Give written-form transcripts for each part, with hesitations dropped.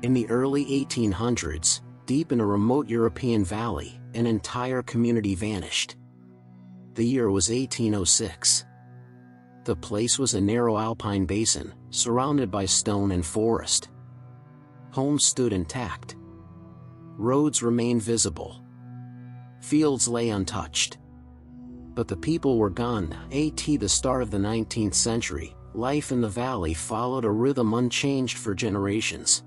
In the early 1800s, deep in a remote European valley, an entire community vanished. The year was 1806. The place was a narrow alpine basin, surrounded by stone and forest. Homes stood intact. Roads remained visible. Fields lay untouched. But the people were gone. At the start of the 19th century, life in the valley followed a rhythm unchanged for generations.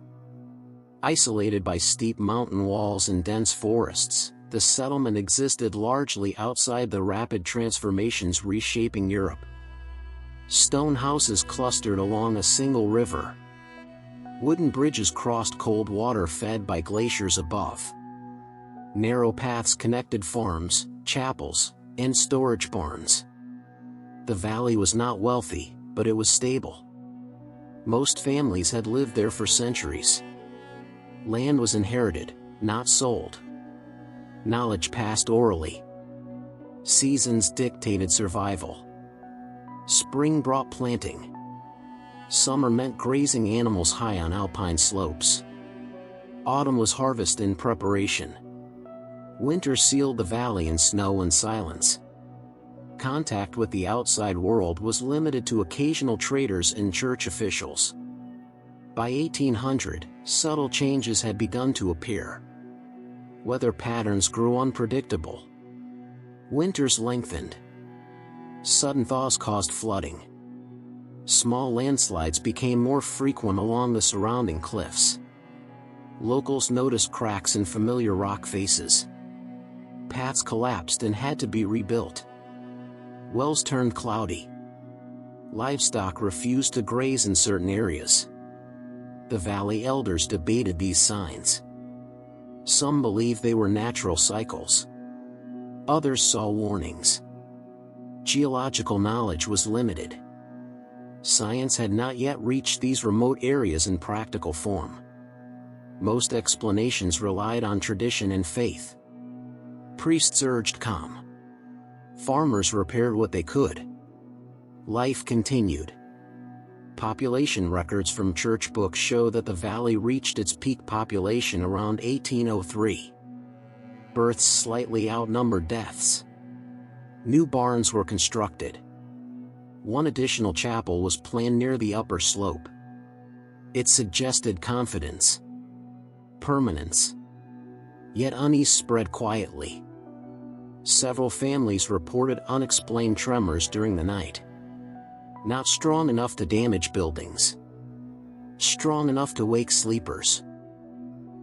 Isolated by steep mountain walls and dense forests, the settlement existed largely outside the rapid transformations reshaping Europe. Stone houses clustered along a single river. Wooden bridges crossed cold water fed by glaciers above. Narrow paths connected farms, chapels, and storage barns. The valley was not wealthy, but it was stable. Most families had lived there for centuries. Land was inherited, not sold. Knowledge passed orally. Seasons dictated survival. Spring brought planting. Summer meant grazing animals high on alpine slopes. Autumn was harvest in preparation. Winter sealed the valley in snow and silence. Contact with the outside world was limited to occasional traders and church officials. By 1800, subtle changes had begun to appear. Weather patterns grew unpredictable. Winters lengthened. Sudden thaws caused flooding. Small landslides became more frequent along the surrounding cliffs. Locals noticed cracks in familiar rock faces. Paths collapsed and had to be rebuilt. Wells turned cloudy. Livestock refused to graze in certain areas. The valley elders debated these signs. Some believed they were natural cycles. Others saw warnings. Geological knowledge was limited. Science had not yet reached these remote areas in practical form. Most explanations relied on tradition and faith. Priests urged calm. Farmers repaired what they could. Life continued. Population records from church books show that the valley reached its peak population around 1803. Births slightly outnumbered deaths. New barns were constructed. One additional chapel was planned near the upper slope. It suggested confidence, permanence. Yet unease spread quietly. Several families reported unexplained tremors during the night. Not strong enough to damage buildings. Strong enough to wake sleepers.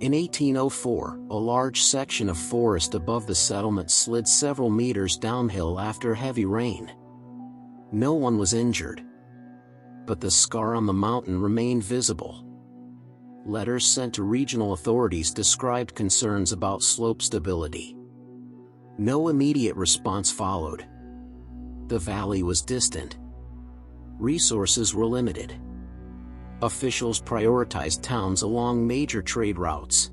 In 1804, a large section of forest above the settlement slid several meters downhill after heavy rain. No one was injured. But the scar on the mountain remained visible. Letters sent to regional authorities described concerns about slope stability. No immediate response followed. The valley was distant. Resources were limited. Officials prioritized towns along major trade routes.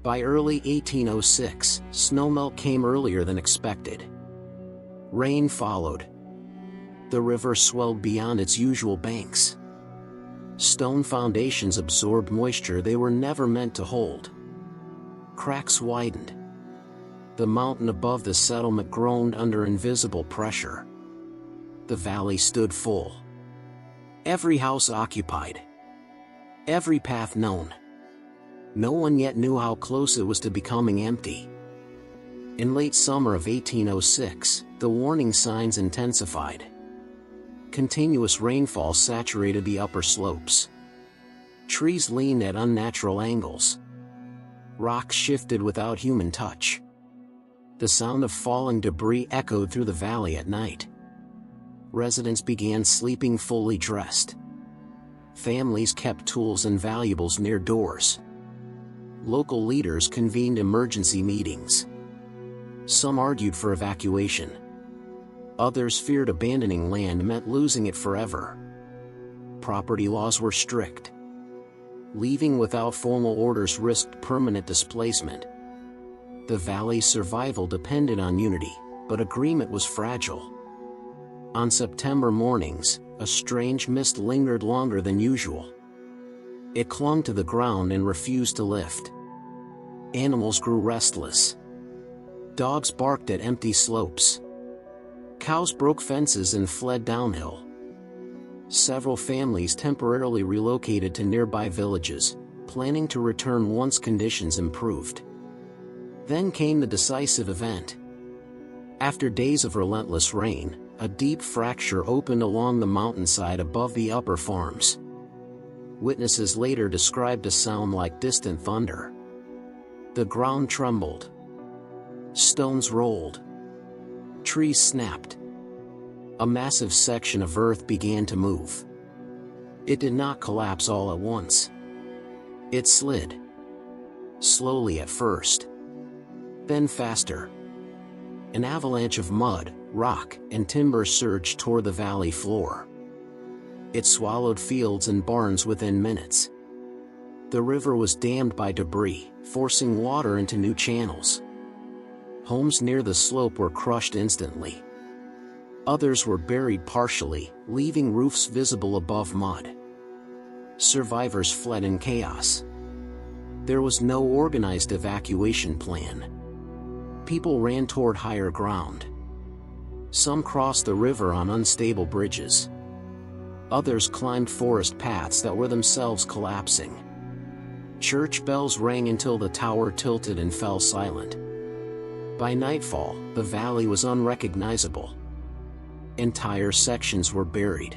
By early 1806, snowmelt came earlier than expected. Rain followed. The river swelled beyond its usual banks. Stone foundations absorbed moisture they were never meant to hold. Cracks widened. The mountain above the settlement groaned under invisible pressure. The valley stood full. Every house occupied. Every path known. No one yet knew how close it was to becoming empty. In late summer of 1806, the warning signs intensified. Continuous rainfall saturated the upper slopes. Trees leaned at unnatural angles. Rocks shifted without human touch. The sound of falling debris echoed through the valley at night. Residents began sleeping fully dressed. Families kept tools and valuables near doors. Local leaders convened emergency meetings. Some argued for evacuation. Others feared abandoning land meant losing it forever. Property laws were strict. Leaving without formal orders risked permanent displacement. The valley's survival depended on unity, but agreement was fragile. On September mornings, a strange mist lingered longer than usual. It clung to the ground and refused to lift. Animals grew restless. Dogs barked at empty slopes. Cows broke fences and fled downhill. Several families temporarily relocated to nearby villages, planning to return once conditions improved. Then came the decisive event. After days of relentless rain, a deep fracture opened along the mountainside above the upper farms. Witnesses later described a sound like distant thunder. The ground trembled. Stones rolled. Trees snapped. A massive section of earth began to move. It did not collapse all at once. It slid. Slowly at first. Then faster. An avalanche of mud, rock, and timber surged toward the valley floor. It swallowed fields and barns within minutes. The river was dammed by debris, forcing water into new channels. Homes near the slope were crushed instantly. Others were buried partially, leaving roofs visible above mud. Survivors fled in chaos. There was no organized evacuation plan. People ran toward higher ground. Some crossed the river on unstable bridges. Others climbed forest paths that were themselves collapsing. Church bells rang until the tower tilted and fell silent. By nightfall, the valley was unrecognizable. Entire sections were buried.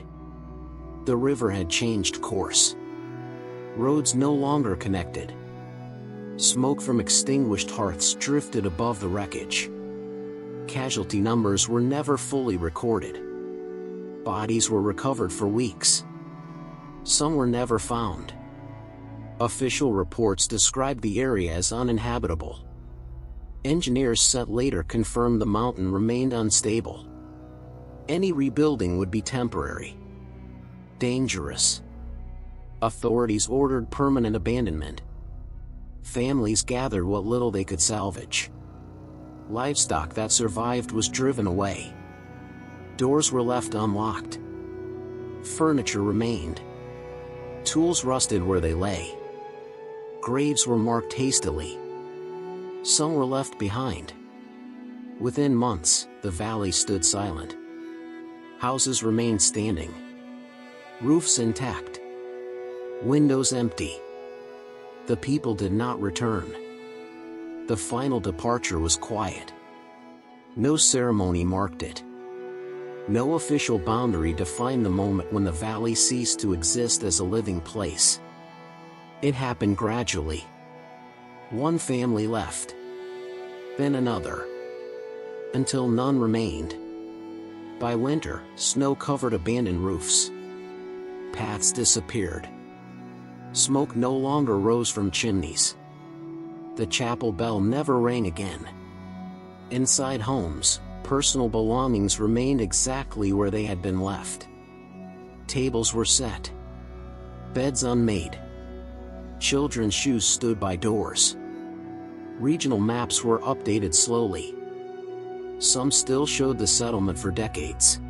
The river had changed course. Roads no longer connected. Smoke from extinguished hearths drifted above the wreckage. Casualty numbers were never fully recorded. Bodies were recovered for weeks. Some were never found. Official reports described the area as uninhabitable. Engineers sent later confirmed the mountain remained unstable. Any rebuilding would be temporary. Dangerous. Authorities ordered permanent abandonment. Families gathered what little they could salvage. Livestock that survived was driven away. Doors were left unlocked. Furniture remained. Tools rusted where they lay. Graves were marked hastily. Some were left behind. Within months, the valley stood silent. Houses remained standing. Roofs intact. Windows empty. The people did not return. The final departure was quiet. No ceremony marked it. No official boundary defined the moment when the valley ceased to exist as a living place. It happened gradually. One family left. Then another. Until none remained. By winter, snow covered abandoned roofs. Paths disappeared. Smoke no longer rose from chimneys. The chapel bell never rang again. Inside homes, personal belongings remained exactly where they had been left. Tables were set. Beds unmade. Children's shoes stood by doors. Regional maps were updated slowly. Some still showed the settlement for decades.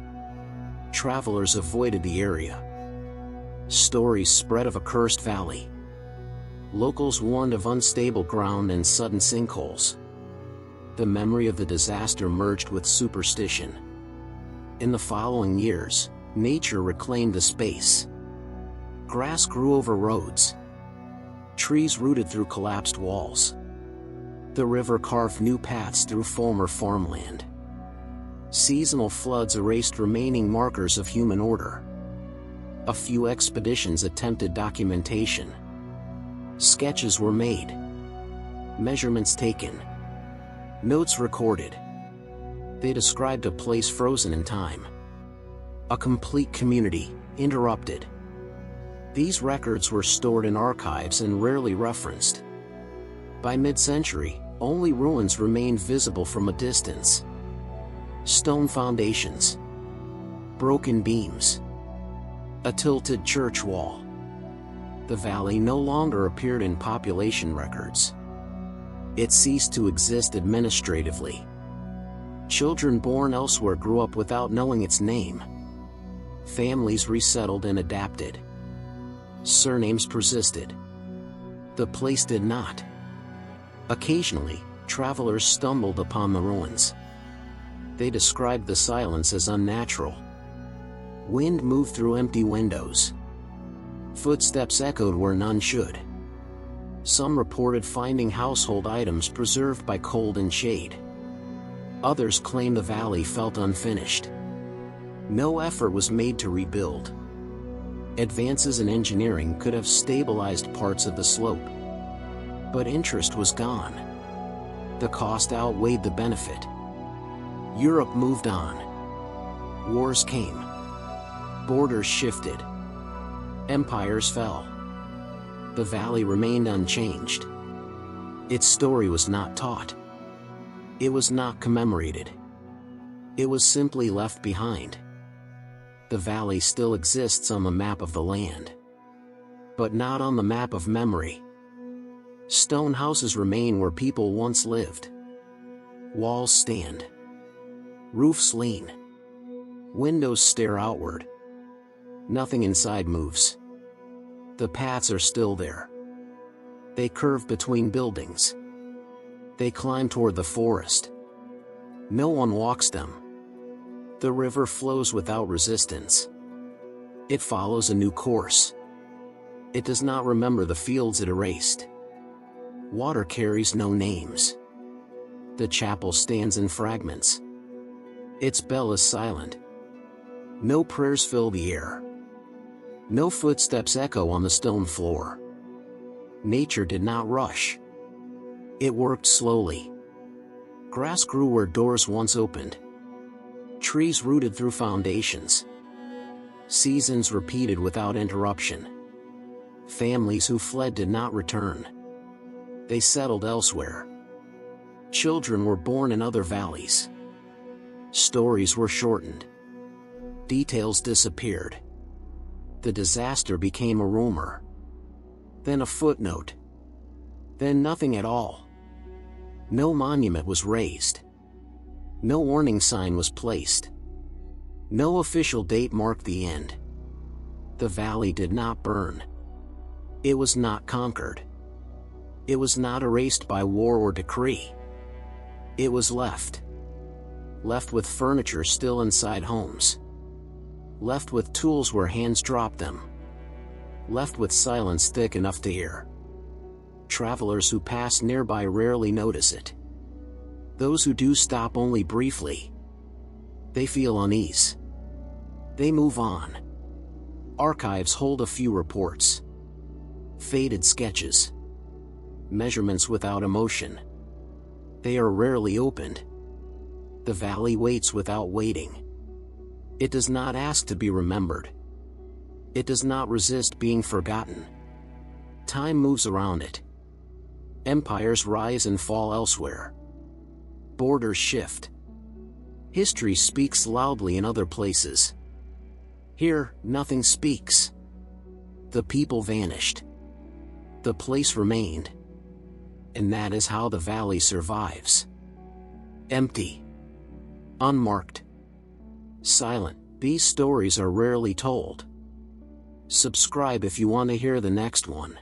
Travelers avoided the area. Stories spread of a cursed valley. Locals warned of unstable ground and sudden sinkholes. The memory of the disaster merged with superstition. In the following years, nature reclaimed the space. Grass grew over roads. Trees rooted through collapsed walls. The river carved new paths through former farmland. Seasonal floods erased remaining markers of human order. A few expeditions attempted documentation. Sketches were made. Measurements taken. Notes recorded. They described a place frozen in time. A complete community, interrupted. These records were stored in archives and rarely referenced. By mid-century, only ruins remained visible from a distance. Stone foundations. Broken beams. A tilted church wall. The valley no longer appeared in population records. It ceased to exist administratively. Children born elsewhere grew up without knowing its name. Families resettled and adapted. Surnames persisted. The place did not. Occasionally, travelers stumbled upon the ruins. They described the silence as unnatural. Wind moved through empty windows. Footsteps echoed where none should. Some reported finding household items preserved by cold and shade. Others claimed the valley felt unfinished. No effort was made to rebuild. Advances in engineering could have stabilized parts of the slope. But interest was gone. The cost outweighed the benefit. Europe moved on. Wars came. Borders shifted. Empires fell. The valley remained unchanged. Its story was not taught. It was not commemorated. It was simply left behind. The valley still exists on the map of the land, but not on the map of memory. Stone houses remain where people once lived. Walls stand. Roofs lean. Windows stare outward. Nothing inside moves. The paths are still there. They curve between buildings. They climb toward the forest. No one walks them. The river flows without resistance. It follows a new course. It does not remember the fields it erased. Water carries no names. The chapel stands in fragments. Its bell is silent. No prayers fill the air. No footsteps echo on the stone floor. Nature did not rush. It worked slowly. Grass grew where doors once opened. Trees rooted through foundations. Seasons repeated without interruption. Families who fled did not return. They settled elsewhere. Children were born in other valleys. Stories were shortened. Details disappeared. The disaster became a rumor. Then a footnote. Then nothing at all. No monument was raised. No warning sign was placed. No official date marked the end. The valley did not burn. It was not conquered. It was not erased by war or decree. It was left. Left with furniture still inside homes. Left with tools where hands dropped them. Left with silence thick enough to hear. Travelers who pass nearby rarely notice it. Those who do stop only briefly. They feel unease. They move on. Archives hold a few reports. Faded sketches. Measurements without emotion. They are rarely opened. The valley waits without waiting. It does not ask to be remembered. It does not resist being forgotten. Time moves around it. Empires rise and fall elsewhere. Borders shift. History speaks loudly in other places. Here, nothing speaks. The people vanished. The place remained. And that is how the valley survives. Empty. Unmarked. Silent. These stories are rarely told. Subscribe if you want to hear the next one.